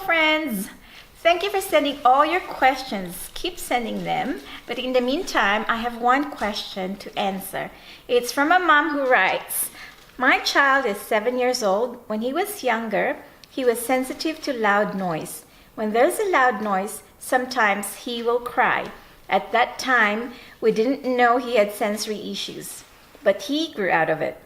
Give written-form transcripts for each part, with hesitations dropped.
friends! Thank you for sending all your questions. Keep sending them. But in the meantime, I have one question to answer. It's from a mom who writes, my child is 7 years old. When he was younger, he was sensitive to loud noise. When there's a loud noise, sometimes he will cry. At that time, we didn't know he had sensory issues, but he grew out of it.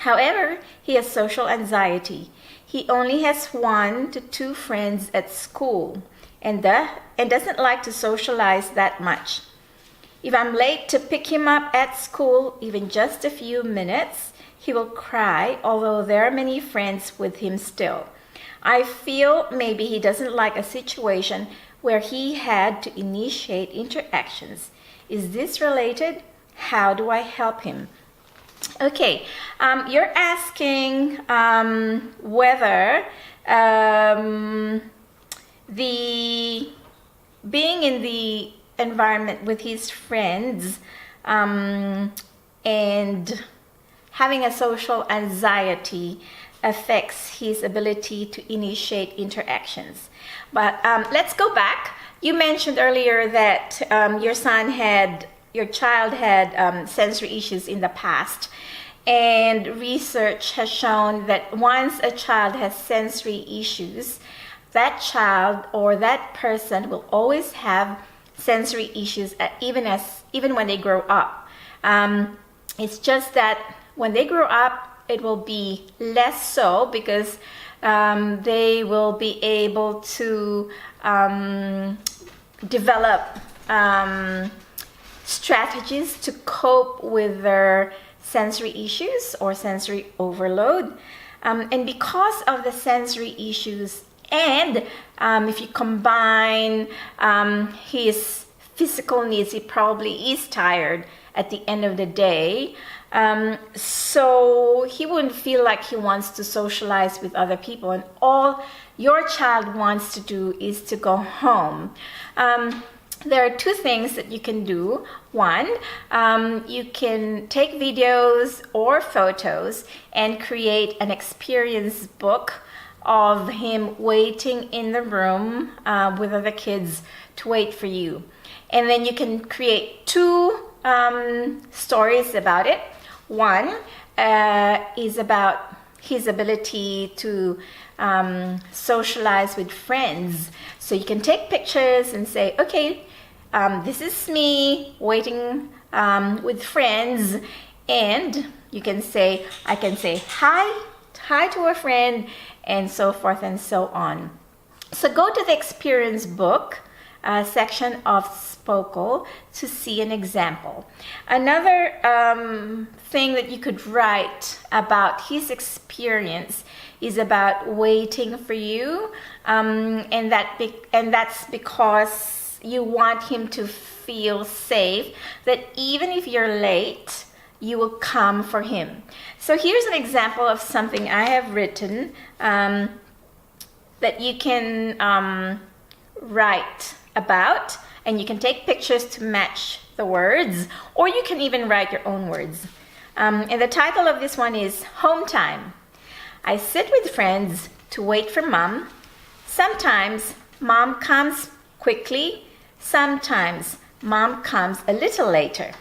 However, he has social anxiety. He only has 1 to 2 friends at school and doesn't like to socialize that much. If I'm late to pick him up at school, even just a few minutes, he will cry, although there are many friends with him still. I feel maybe he doesn't like a situation where he had to initiate interactions. Is this related? How do I help him? Okay, you're asking whether the being in the environment with his friends and having a social anxiety affects his ability to initiate interactions. But let's go back. You mentioned earlier that your child had sensory issues in the past, and research has shown that once a child has sensory issues, that child or that person will always have sensory issues even when they grow up. It's just that when they grow up, it will be less so because they will be able to develop strategies to cope with their sensory issues or sensory overload. And because of the sensory issues, and if you combine his physical needs, he probably is tired at the end of the day. So he wouldn't feel like he wants to socialize with other people, and all your child wants to do is to go home. There are 2 things that you can do. One, you can take videos or photos and create an experience book of him waiting in the room with other kids to wait for you. And then you can create 2 stories about it. One is about his ability to socialize with friends. So you can take pictures and say, okay, this is me waiting with friends, and you can say, I can say hi to a friend, and so forth and so on. So go to the experience book section of Spokle to see an example. Another thing that you could write about his experience is about waiting for you, and that's because you want him to feel safe, that even if you're late, you will come for him. So here's an example of something I have written that you can write about, and you can take pictures to match the words, or you can even write your own words. And the title of this one is Home Time. I sit with friends to wait for mom. Sometimes mom comes quickly. Sometimes mom comes a little later.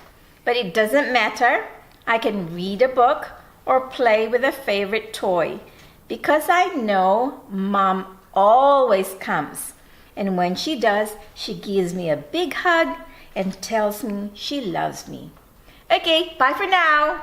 But it doesn't matter. I can read a book or play with a favorite toy because I know mom always comes. And when she does, she gives me a big hug and tells me she loves me. Okay, bye for now.